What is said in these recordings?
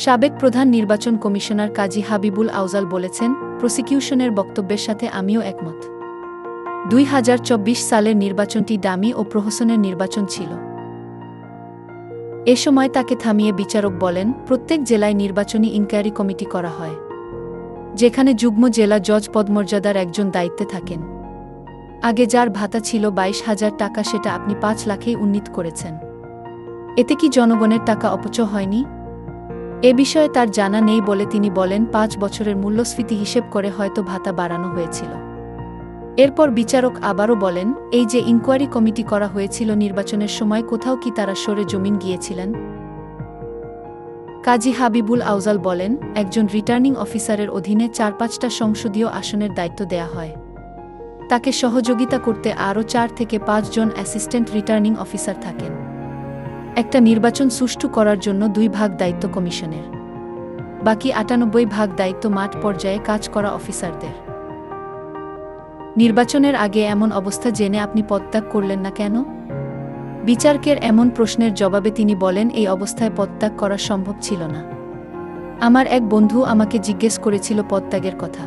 সাবেক প্রধান নির্বাচন কমিশনার কাজী হাবিবুল আউজাল বলেছেন, প্রসিকিউশনের বক্তব্যের সাথে আমিও একমত। 2024 সালের নির্বাচনটি ডামি ও প্রহসনের নির্বাচন ছিল। এ সময় তাকে থামিয়ে বিচারক বলেন, প্রত্যেক জেলায় নির্বাচনী ইনকোয়ারি কমিটি করা হয়, যেখানে যুগ্ম জেলা জজ পদমর্যাদার একজন দায়িত্বে থাকেন। আগে যার ভাতা ছিল 22,000 টাকা সেটা আপনি 5 লাখেই উন্নীত করেছেন। এতে কি জনগণের টাকা অপচয় হয়নি? এ বিষয়ে তার জানা নেই বলে তিনি বলেন, 5 বছরের মূল্যস্ফীতি হিসেব করে হয়তো ভাতা বাড়ানো হয়েছিল। এরপর বিচারক আবারও বলেন, এই যে ইনকোয়ারি কমিটি করা হয়েছিল নির্বাচনের সময় কোথাও কি তারা সরে জমিন গিয়েছিলেন? কাজী হাবিবুল আউজাল বলেন, একজন রিটার্নিং অফিসারের অধীনে 4-5টা সংসদীয় আসনের দায়িত্ব দেয়া হয়। তাকে সহযোগিতা করতে আরও 4 থেকে 5 জন অ্যাসিস্ট্যান্ট রিটার্নিং অফিসার থাকেন। একটা নির্বাচন সুষ্ঠু করার জন্য 2 ভাগ দায়িত্ব কমিশনের, বাকি 98 ভাগ দায়িত্ব মাঠ পর্যায়ে কাজ করা অফিসারদের। নির্বাচনের আগে এমন অবস্থা জেনে আপনি পদত্যাগ করলেন না কেন? বিচারকের এমন প্রশ্নের জবাবে তিনি বলেন, এই অবস্থায় পদত্যাগ করা সম্ভব ছিল না। আমার এক বন্ধু আমাকে জিজ্ঞেস করেছিল পদত্যাগের কথা।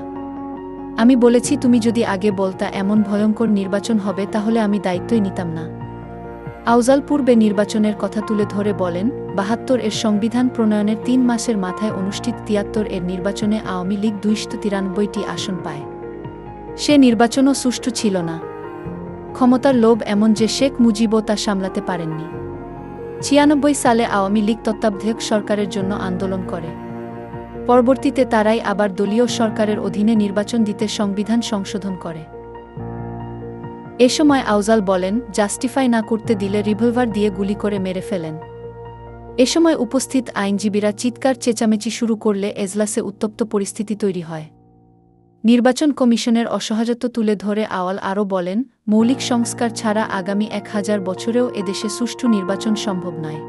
আমি বলেছি, তুমি যদি আগে বলতা এমন ভয়ঙ্কর নির্বাচন হবে তাহলে আমি দায়িত্বই নিতাম না। আউজাল পূর্বে নির্বাচনের কথা তুলে ধরে বলেন, 72 এর সংবিধান প্রণয়নের 3 মাসের মাথায় অনুষ্ঠিত 73 এর নির্বাচনে আওয়ামী লীগ 293টি আসন পায়। সে নির্বাচনও সুষ্ঠু ছিল না। ক্ষমতার লোভ এমন যে শেখ মুজিবও তা সামলাতে পারেননি। 96 সালে আওয়ামী লীগ তত্ত্বাবধায়ক সরকারের জন্য আন্দোলন করে। পরবর্তীতে তারাই আবার দলীয় সরকারের অধীনে নির্বাচন দিতে সংবিধান সংশোধন করে। এ সময় আউজাল বলেন, জাস্টিফাই না করতে দিলে রিভলভার দিয়ে গুলি করে মেরে ফেলেন। এ সময় উপস্থিত আইনজীবীরা চিৎকার চেঁচামেচি শুরু করলে এজলাসে উত্তপ্ত পরিস্থিতি তৈরি হয়। নির্বাচন কমিশনের অসহায়ত্ব তুলে ধরে আওয়াল আরও বলেন, মৌলিক সংস্কার ছাড়া আগামী 1000 বছরেও এদেশে সুষ্ঠু নির্বাচন সম্ভব নয়।